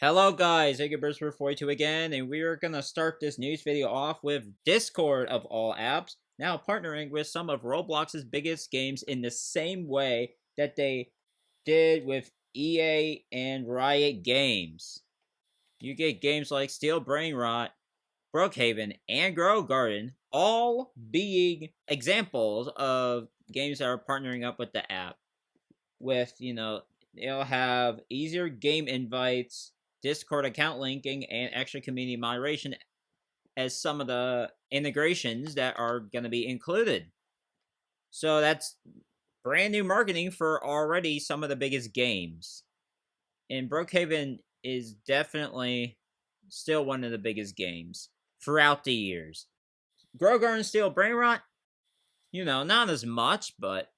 Hello guys, Burst42 again, and we are gonna start this news video off with Discord of all apps, now partnering with some of Roblox's biggest games in the same way that they did with EA and Riot Games. You get games like Steel Brain Rot, Brookhaven, and Grow Garden, all being examples of games that are partnering up with the app. With, they'll have easier game invites, Discord account linking, and extra community moderation as some of the integrations that are going to be included. So that's brand new marketing for already some of the biggest games. And Brookhaven is definitely still one of the biggest games throughout the years. Grogar and Steel Brain Rot, not as much, but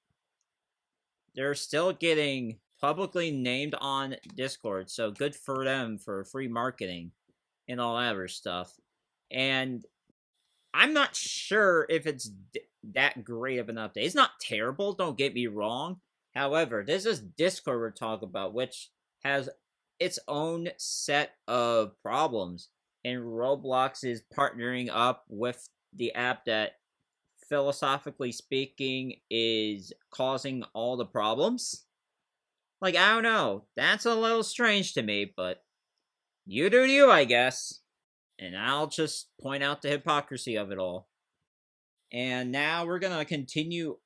they're still getting publicly named on Discord, so good for them for free marketing and all that other stuff. And I'm not sure if it's that great of an update. It's not terrible, don't get me wrong. However, this is Discord we're talking about, which has its own set of problems. And Roblox is partnering up with the app that, philosophically speaking, is causing all the problems. Like, I don't know. That's a little strange to me, but you do you, I guess. And I'll just point out the hypocrisy of it all. And now we're going to continue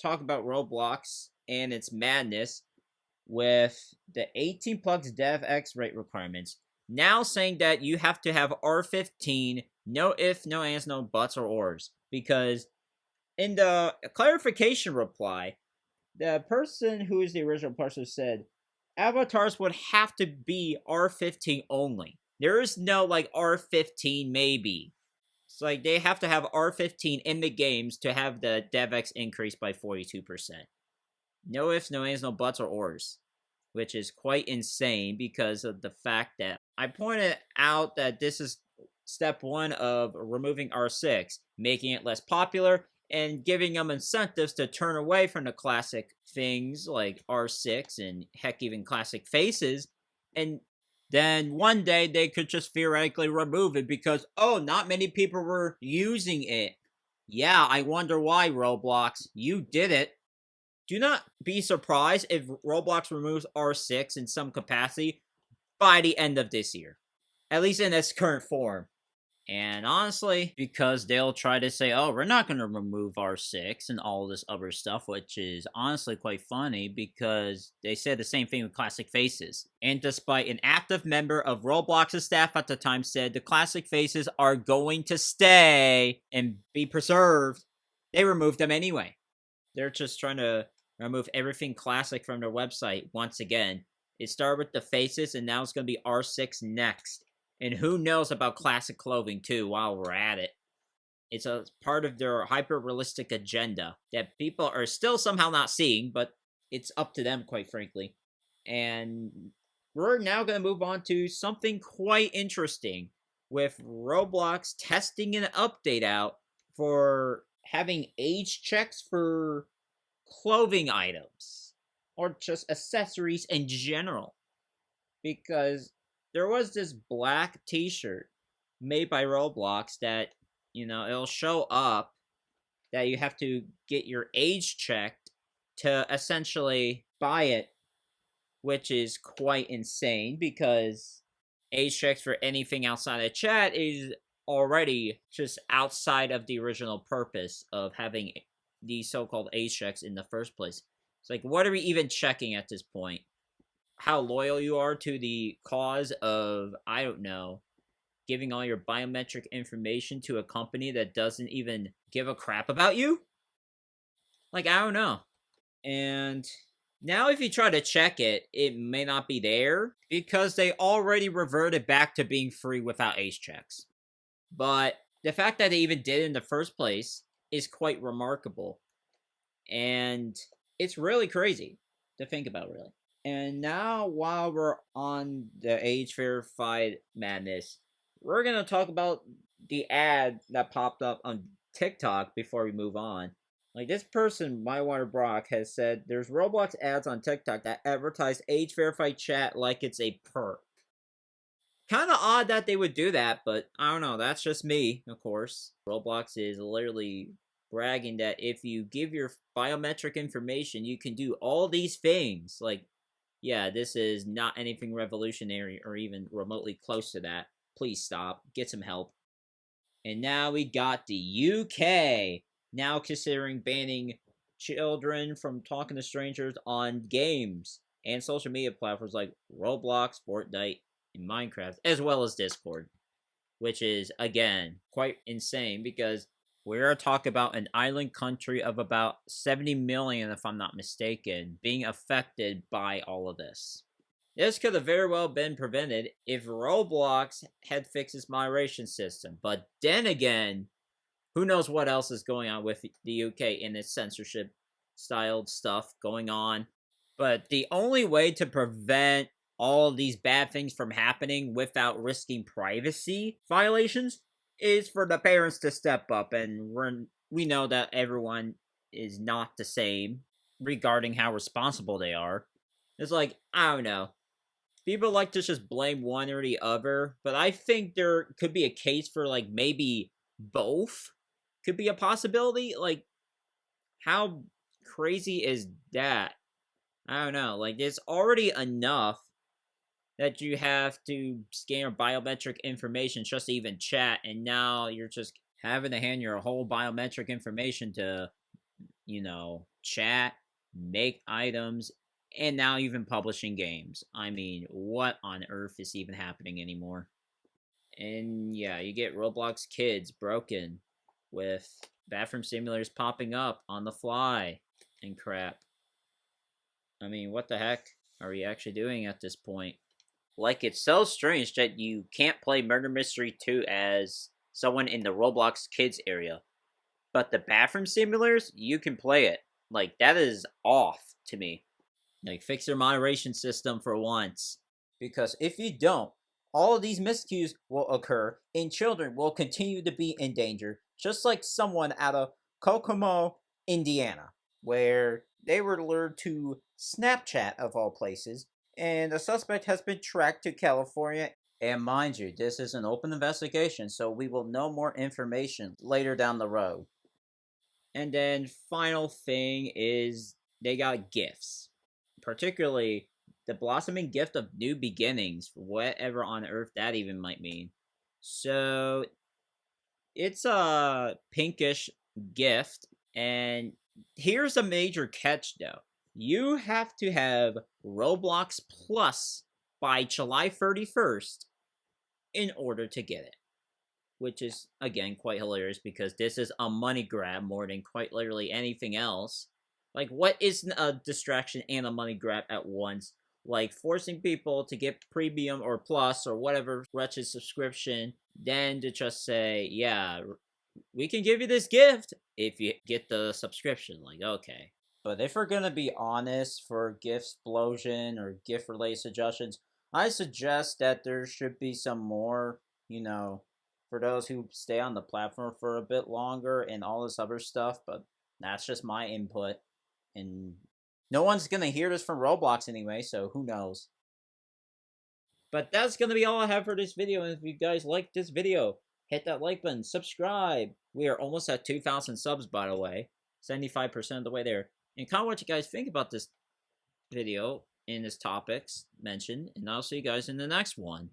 talk about Roblox and its madness with the 18 plus DevEx rate requirements. Now saying that you have to have R15, no ifs, no ands, no buts, or ors. Because in the clarification reply, the person who is the original person said avatars would have to be R15 only. There is no like R15 maybe. It's like they have to have R15 in the games to have the DevEx increase by 42%. No ifs, no ands, no buts, or ors. Which is quite insane because of the fact that I pointed out that this is step one of removing R6, making it less popular, and giving them incentives to turn away from the classic things like R6 and heck even classic faces, and then one day they could just theoretically remove it because, oh, not many people were using it. Yeah, I wonder why, Roblox. You did it. Do not be surprised if Roblox removes R6 in some capacity by the end of this year. At least in its current form. And honestly, because they'll try to say, oh, we're not going to remove R6 and all this other stuff, which is honestly quite funny because they said the same thing with Classic Faces. And despite an active member of Roblox's staff at the time said the Classic Faces are going to stay and be preserved, they removed them anyway. They're just trying to remove everything classic from their website once again. It started with the faces, and now it's going to be R6 next. And who knows about classic clothing, too, while we're at it. It's a part of their hyper-realistic agenda that people are still somehow not seeing, but it's up to them, quite frankly. And we're now going to move on to something quite interesting with Roblox testing an update out for having age checks for clothing items or just accessories in general, because there was this black t-shirt made by Roblox that, it'll show up that you have to get your age checked to essentially buy it, which is quite insane because age checks for anything outside of chat is already just outside of the original purpose of having these so-called age checks in the first place. It's like, what are we even checking at this point? How loyal you are to the cause of, I don't know, giving all your biometric information to a company that doesn't even give a crap about you? Like, I don't know. And now if you try to check it, it may not be there because they already reverted back to being free without age checks. But the fact that they even did it in the first place is quite remarkable. And it's really crazy to think about, really. And now, while we're on the age verified madness, we're going to talk about the ad that popped up on TikTok before we move on. Like, this person, MyWater Brock, has said there's Roblox ads on TikTok that advertise age verified chat like it's a perk. Kind of odd that they would do that, but I don't know. That's just me, of course. Roblox is literally bragging that if you give your biometric information, you can do all these things. Like, yeah, this is not anything revolutionary or even remotely close to that. Please stop. Get some help. And now we got the UK now considering banning children from talking to strangers on games and social media platforms like Roblox, Fortnite, and Minecraft, as well as Discord, which is, again, quite insane because we're talking about an island country of about 70 million, if I'm not mistaken, being affected by all of this. This could have very well been prevented if Roblox had fixed its moderation system. But then again, who knows what else is going on with the UK in its censorship-styled stuff going on. But the only way to prevent all of these bad things from happening without risking privacy violations is for the parents to step up. And we know that everyone is not the same regarding how responsible they are. It's like, I don't know. People like to just blame one or the other, but I think there could be a case for, like, maybe both could be a possibility. Like, how crazy is that? I don't know. Like, it's already enough that you have to scan your biometric information just to even chat, and now you're just having to hand your whole biometric information to, chat, make items, and now even publishing games. I mean, what on earth is even happening anymore? And yeah, you get Roblox Kids broken with bathroom simulators popping up on the fly and crap. I mean, what the heck are we actually doing at this point? Like, it's so strange that you can't play Murder Mystery 2 as someone in the Roblox Kids area. But the bathroom simulators, you can play it. Like, that is off to me. Like, fix your moderation system for once. Because if you don't, all of these miscues will occur and children will continue to be in danger. Just like someone out of Kokomo, Indiana, where they were lured to Snapchat of all places, and the suspect has been tracked to California. And mind you, this is an open investigation, so we will know more information later down the road. And then final thing is they got gifts. Particularly the blossoming gift of new beginnings, whatever on earth that even might mean. So it's a pinkish gift, and here's a major catch though. You have to have Roblox Plus by July 31st in order to get it. Which is, again, quite hilarious because this is a money grab more than quite literally anything else. Like, what is a distraction and a money grab at once? Like, forcing people to get premium or plus or whatever wretched subscription, then to just say, yeah, we can give you this gift if you get the subscription. Like, okay. But if we're gonna be honest, for Giftsplosion or gift-related suggestions, I suggest that there should be some more, for those who stay on the platform for a bit longer and all this other stuff, but that's just my input. And no one's going to hear this from Roblox anyway, so who knows. But that's going to be all I have for this video, and if you guys like this video, hit that like button, subscribe. We are almost at 2,000 subs, by the way. 75% of the way there. And comment what you guys think about this video and this topics mentioned, and I'll see you guys in the next one.